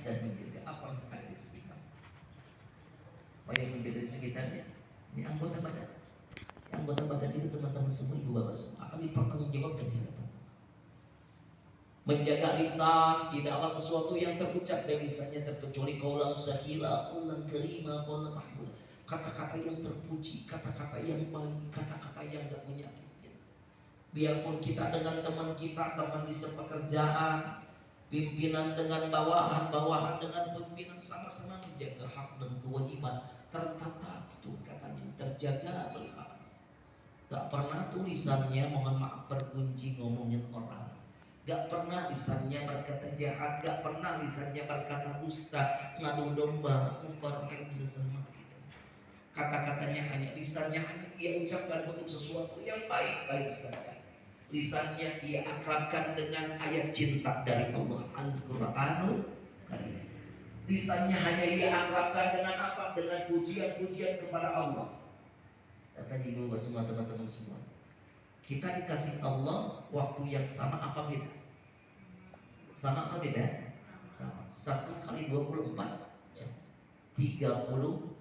dan menjaga apa yang ada di sekitar. Apa yang menjaga di sekitarnya? Ini anggota badan. Anggota badan itu teman-teman semua, ibu bapak semua akan dipertanggungjawabkan di hadapan. Menjaga lisan, tidaklah sesuatu yang terucap dari lisannya terkecuali qaulan syakila, qaulan karima, qaulan mahmud. Kata-kata yang terpuji, kata-kata yang baik, kata-kata yang enggak menyakitkan. Biarpun kita dengan teman kita, teman di sepekerjaan, pimpinan dengan bawahan, bawahan dengan pimpinan, sama-sama menjaga hak dan kewajiban, tertata itu katanya, terjaga pelihara. Gak pernah tulisannya mohon maaf berkunci ngomongin orang, gak pernah lisannya berkata jahat, gak pernah lisannya berkata dusta, ngadu domba, umpar yang bisa sama tidak. Kata-katanya hanya, lisannya hanya ia ucapkan untuk sesuatu yang baik-baik saja. Lisannya ia akrabkan dengan ayat cinta dari Allah, Al-Quranul Karim. Lisannya hanya ia akrabkan dengan apa? Dengan pujian-pujian kepada Allah. Kata ibu bapak semua, teman-teman semua, kita dikasih Allah waktu yang sama apa beda? Sama apa beda? Sama. 1 kali 24 jam, 60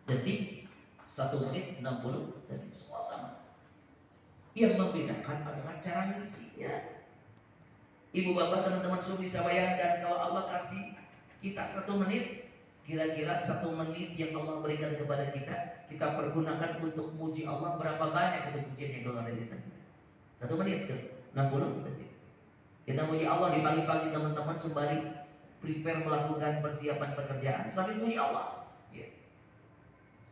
detik, 1 menit 60 detik, semua sama. Yang membedakan adalah cara ngisinya. Ibu bapak teman-teman semua bisa bayangkan kalau Allah kasih kita 1 menit, kira-kira 1 menit yang Allah berikan kepada kita, kita pergunakan untuk muji Allah, berapa banyak itu pujian yang keluar dari sana? 1 menit 60 detik. Kita muji Allah di pagi-pagi teman-teman, sembari prepare melakukan persiapan pekerjaan sambil muji Allah. Ya.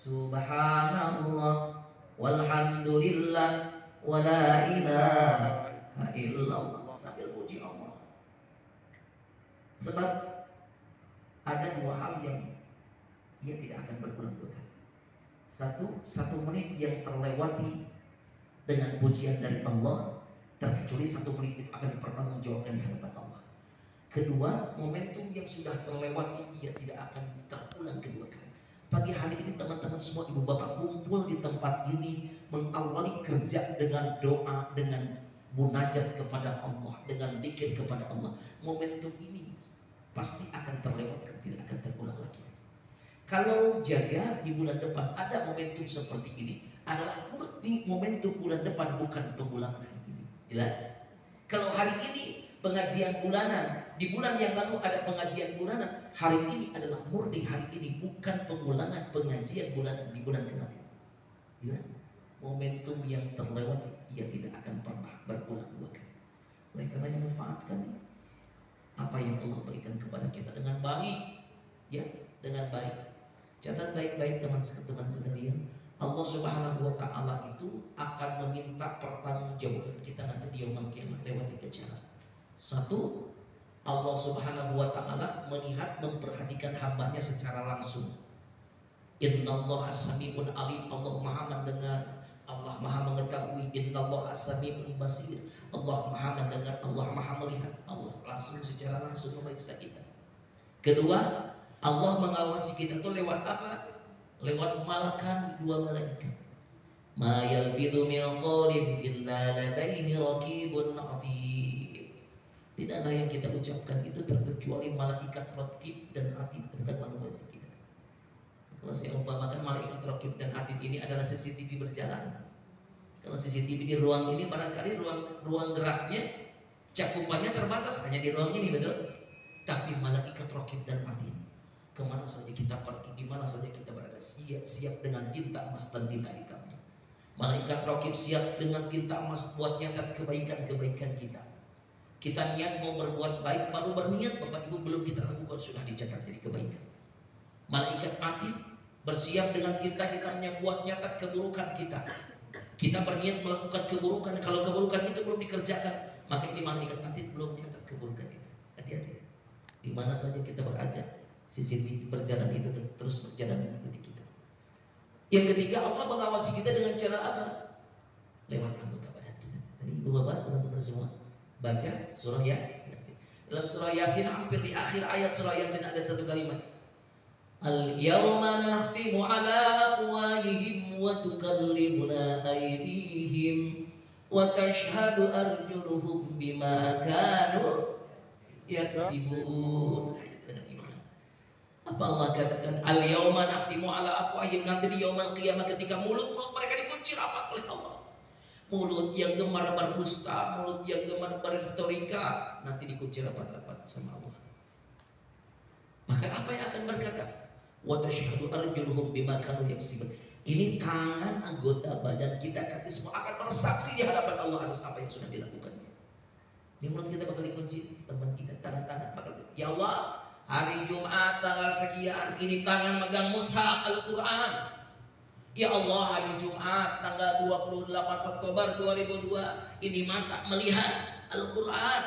Subhanallah walhamdulillah wa la ilaha illallah, sambil muji Allah. Sebab ada 2 hal yang ia tidak akan berulang 2 kali. 1 menit yang terlewati dengan pujian dari Allah, terkecuali 1 menit itu akan dipertanggungjawabkan di hadapan Allah. Kedua, momentum yang sudah terlewati ia tidak akan terulang kedua kali. Pagi hari ini teman-teman semua, ibu bapak kumpul di tempat ini mengawali kerja dengan doa, dengan munajat kepada Allah, dengan zikir kepada Allah. Momentum ini pasti akan terlewatkan, tidak akan terulang lagi. Kalau jaga di bulan depan ada momentum seperti ini, adalah murni momentum bulan depan, bukan tunggulan hari ini. Jelas? Kalau hari ini pengajian bulanan, di bulan yang lalu ada pengajian bulanan, hari ini adalah murni hari ini, bukan pengulangan pengajian bulanan di bulan kemarin. Jelas? Momentum yang terlewati ia tidak akan pernah berulang 2 kali. Oleh karenanya manfaatkan apa yang Allah berikan kepada kita dengan baik, ya, dengan baik. Catat baik-baik teman-teman sekalian, Allah Subhanahu wa taala itu akan meminta pertanggungjawaban kita nanti di yaumul kiamah lewat 3 cara. 1, Allah Subhanahu wa taala melihat, memperhatikan hambanya secara langsung. Innallaha sami'un alim, Allah Maha mendengar, Allah Maha mengetahui. Innallaha sami'un basir, Allah Maha mendengar, Allah Maha melihat. Allah langsung, secara langsung memeriksa kita. Kedua, Allah mengawasi kita itu lewat apa? Lewat malaikat, 2 malaikat. Ma yalfidhu min qawlin illa ladaihi raqibun atid. Tidaklah yang kita ucapkan itu terkecuali malaikat raqib dan atid, bukan manusia kita. Kalau saya umpamakan malaikat raqib dan atid ini adalah CCTV berjalan. Kalau CCTV di ruang ini barangkali ruang geraknya, cakupannya terbatas hanya di ruang ini, betul? Tapi malaikat raqib dan atid, kemana saja kita pergi, di mana saja kita berada, siap dengan tinta emas dan tinta hitamnya. Malaikat raqib siap dengan tinta emas buat nyatat kebaikan-kebaikan kita. Kita niat mau berbuat baik, baru berniat Bapak Ibu, belum kita lakukan sudah dicatat jadi kebaikan. Malaikat atid bersiap dengan tinta hitamnya buat nyatat keburukan kita. Kita berniat melakukan keburukan, kalau keburukan itu belum dikerjakan, maka ini malaikat atid belum nyatat keburukan itu. Hati-hati. Di mana saja kita berada, CCTV berjalan itu terus berjalan mengikuti kita. Yang ketiga, Allah mengawasi kita dengan cara apa? Lewat anggota badan kita. Tadi ibu bapak, teman-teman semua, baca surah Yasin. Dalam surah Yasin, hampir di akhir ayat surah Yasin ada 1 kalimat. Al-yawma nakhtimu ala afwahihim wa tukallimuna aydihim wa tashhadu arjuluhum bima kanu. yaksibun. Dengan iman. Apa Allah katakan? Al-yawma nakhtimu ala afwahihim, nanti di yaumul qiyamah ketika mulut-mulut mereka dikunci rapat oleh Allah. Mulut yang gemar berdusta, mulut yang gemar berretorika, nanti dikunci rapat-rapat sama Allah. Maka apa yang akan berkata? Wa tashhadu arjuluhum bima kanu yaksibun. Ini tangan, anggota badan kita, kaki semua akan bersaksi di hadapan Allah atas apa yang sudah dilakukan. Ini mulut kita bakal dikunci, teman kita, tangan-tangan bakal. Ya Allah, hari Jumat tanggal sekian, ini tangan megang mushaf Al-Quran. Ya Allah, hari Jumat tanggal 28 Oktober 2002, ini mata melihat Al-Quran.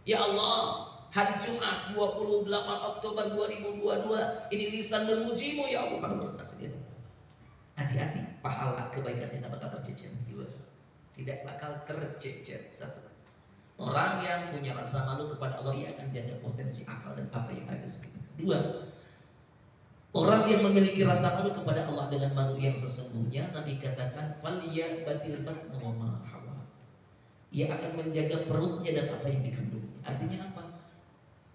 Ya Allah, hari Jumat 28 Oktober 2022, ini lisan memujimu. Ya Allah, bakal bersaksi. Hati-hati, pahala kebaikannya tidak bakal tercecer. Tidak bakal tercecer. Satu, orang yang punya rasa malu kepada Allah, ia akan jaga potensi akal dan apa yang ada sekitar. Dua, orang yang memiliki rasa malu kepada Allah dengan malu yang sesungguhnya, Nabi katakan, "Falyabatil batna wa ma hawa." Ia akan menjaga perutnya dan apa yang dikandung. Artinya apa?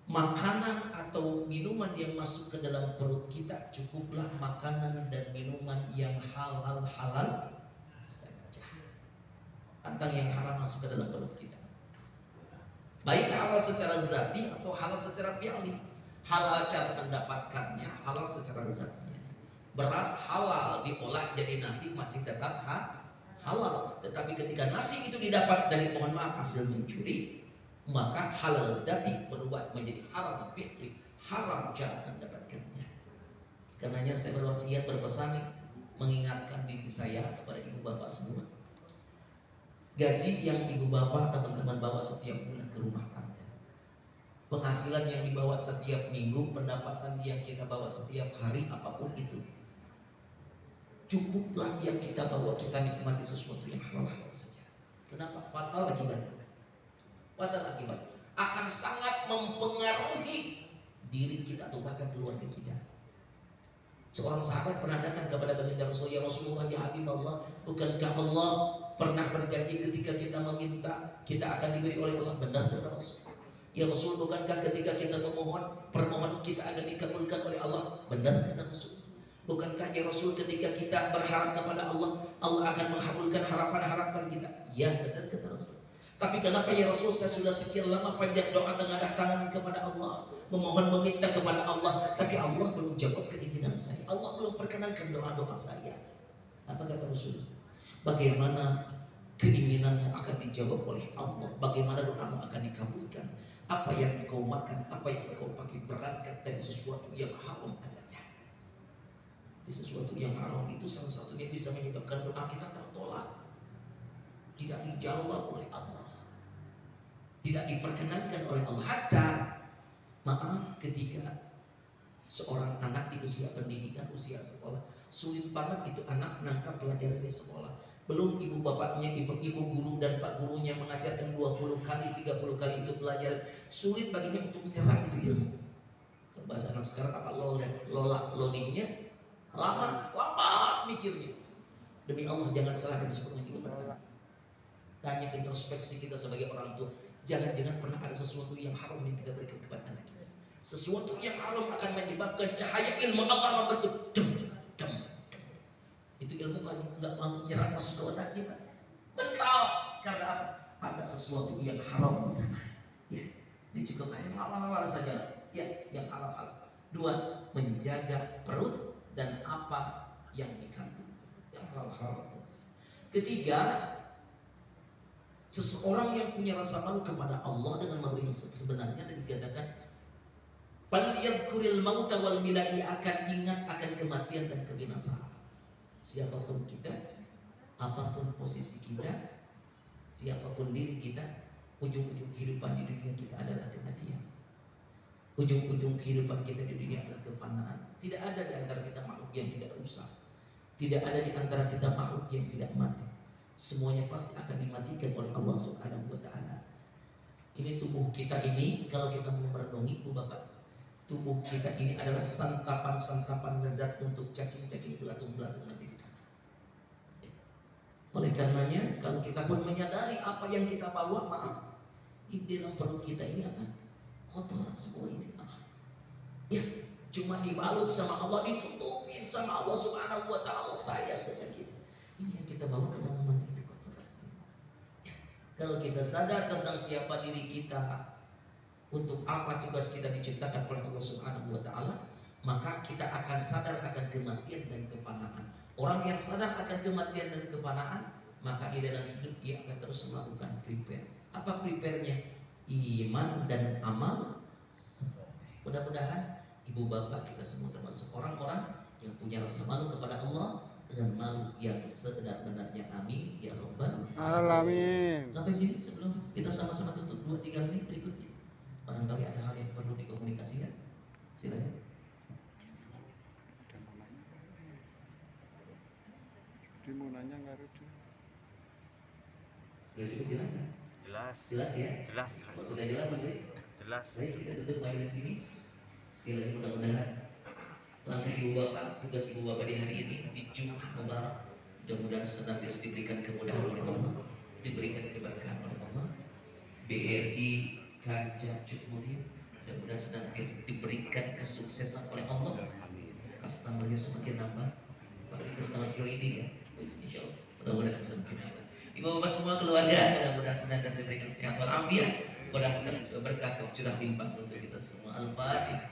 Makanan atau minuman yang masuk ke dalam perut kita, cukuplah makanan dan minuman yang halal saja. Tentang yang haram masuk ke dalam perut kita. Baik halal secara zati atau halal secara fi'li. Halal cara mendapatkannya, halal secara zatnya. Beras halal diolah jadi nasi masih tetap halal. Tetapi ketika nasi itu didapat dari, mohon maaf, hasil mencuri, maka halal dzati berubah menjadi haram fi'li, haram cara mendapatkannya. Karenanya saya berwasiat, berpesan, mengingatkan diri saya kepada ibu bapak semua. Gaji yang ibu bapak, teman-teman bawa setiap bulan ke rumah tangga, penghasilan yang dibawa setiap minggu, pendapatan yang kita bawa setiap hari, apapun itu, cukuplah yang kita bawa, kita nikmati sesuatu yang halal saja. Kenapa? Fatal akibatnya. Akan sangat mempengaruhi diri kita atau bahkan keluarga kita. Seorang sahabat pernah datang kepada baginda Rasul, "Ya Rasulullah, ya Habib Allah, bukankah Allah pernah berjanji ketika kita meminta, kita akan diberi oleh Allah?" Benar kata Rasul. "Ya Rasul, bukankah ketika kita memohon, permohonan kita akan dikabulkan oleh Allah?" Benar kata Rasul. "Bukankah ya Rasul ketika kita berharap kepada Allah, Allah akan mengabulkan harapan-harapan kita?" Ya, benar kata Rasul. "Tapi kenapa ya Rasul, saya sudah sekian lama panjat doa tengadah tangan kepada Allah, memohon meminta kepada Allah, tapi Allah belum jawab keinginan saya, Allah belum perkenankan doa-doa saya." Apa kata Rasul? Bagaimana keinginanmu akan dijawab oleh Allah? Bagaimana doamu akan dikabulkan? Apa yang kau makan, apa yang kau pakai berangkat dari sesuatu yang haram adanya. Di sesuatu yang haram itu salah satunya bisa menyebabkan doa kita tertolak, tidak dijawab oleh Allah, tidak diperkenankan oleh Allah. Hatta, maaf, ketika seorang anak di usia pendidikan, usia sekolah, sulit banget itu anak menangkap pelajaran di sekolah. Belum ibu bapaknya, ibu guru dan pak gurunya mengajarkan 20 kali, 30 kali itu pelajaran, sulit baginya untuk menyerap itu ilmu. Kalau bahasa anak sekarang apa, loadingnya lambat mikirnya. Demi Allah, jangan salahkan sepenuhnya kepada anak. Tanya introspeksi kita sebagai orang tua, jangan-jangan pernah ada sesuatu yang haram yang kita berikan kepada anak kita. Sesuatu yang haram akan menyebabkan cahaya ilmu Allah membentuk dem. Itu ilmu kan nggak mau nyerap masuk ke otaknya, Pak. Bental, karena apa? Ada sesuatu yang haram di sana. Ya, ini cukup yang halal saja. Ya, yang halal. Dua, menjaga perut dan apa yang dikandung, yang halal saja. Ketiga, seseorang yang punya rasa malu kepada Allah dengan malu yang sebenarnya, dan dikatakan "Falyadhkuril mauta wal milai", akan ingat akan kematian dan kebinasaan. Siapapun kita, apapun posisi kita, siapapun diri kita, ujung-ujung kehidupan di dunia kita adalah kematian. Ujung-ujung kehidupan kita di dunia adalah kefanaan. Tidak ada di antara kita makhluk yang tidak rusak. Tidak ada di antara kita makhluk yang tidak mati. Semuanya pasti akan dimatikan oleh Allah Subhanahu wa Ta'ala. Ini tubuh kita ini, kalau kita mau merenungi, Bu Bapak, tubuh kita ini adalah santapan-santapan lezat untuk cacing-cacing, belatung-belatung nanti di tanah. Oleh karenanya, kalau kita pun menyadari apa yang kita bawa, maaf, di dalam perut kita ini apa? kotor semua ini, maaf. Ya, cuma dibalut sama Allah, ditutupin sama Allah Subhanahu wa taala sayang dengan kita. Ini yang kita bawa teman-teman, itu kotor. Ya, kalau kita sadar tentang siapa diri kita, untuk apa tugas kita diciptakan oleh Allah Subhanahu wa taala, maka kita akan sadar akan kematian dan kefanaan. Orang yang sadar akan kematian dan kefanaan, maka di dalam hidup dia akan terus melakukan prepare. Apa prepare-nya? Iman dan amal soleh. Mudah-mudahan ibu bapak kita semua termasuk orang-orang yang punya rasa malu kepada Allah dengan malu yang sebenar-benarnya. Amin ya rabbal alamin. Sampai sini sebelum kita sama-sama tutup 2-3 menit berikutnya. Barangkali ada hal yang perlu dikomunikasikan. Silakan. Mau nanya nggak Rudi? Sudah cukup jelas kan? Jelas ya? Jelas. Oh, sudah jelas Andres? Jelas. Baik, kita tutup majelis ini. Sekali lagi mudah-mudahan langkah ibu bapak, tugas ibu bapak di hari ini di Jumat Mubarak, mudah-mudahan senantiasa diberikan kemudahan oleh Allah, diberikan keberkahan oleh Allah. BRI Kancah Cukmulia, mudah-mudahan senantiasa diberikan kesuksesan oleh Allah. Customernya semakin nambah, pakai customer priority ya, insya Allah. Mudah-mudahan semakin nambah. Ibu bapak semua keluarga, mudah-mudahan senantiasa diberikan sehat walafiat, berkah tercurah limpah untuk kita semua. Al-Fatihah.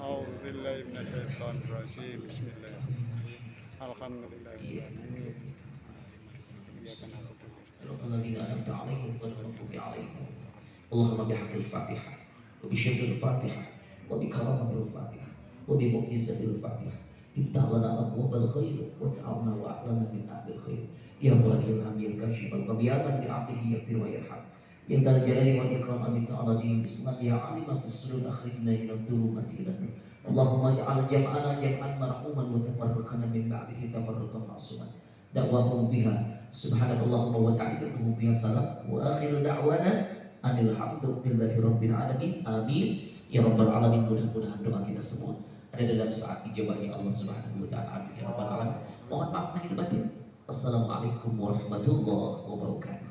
A'udzubillahi minasyaitonirrajim. Bismillahirrahmanirrahim. Alhamdulillahirabbil alamin. اللهم بحق الفاتحة وبشرك الفاتحة وبكرامة الفاتحة وبمعجزة الفاتحة افتح لنا أبواب الخير واجعلنا وأعلنا من أهل الخير يا غني الهم يا كاشف الغم يا من لعبده يغفر ويرحم يا ذا الجلال والإكرام أمن على دين الإسلام يا عالم في السر أخرجنا من الظلمات إلى النور اللهم اجعل جمعنا جمعا مرحوما وتفرقنا من بعده تفرقا معصوما دعواهم فيها سبحانك اللهم وتحيتهم فيها سلام وآخر دعوانا alhamdulillahi rabbil alamin. Amin ya rabbal alamin. Mudah-mudahan doa kita semua ada dalam saat ijabahnya Allah Subhanahu wa taala. Amin ya rabbal alamin. Mohon maaf lahir batin. Wassalamualaikum warahmatullahi wabarakatuh.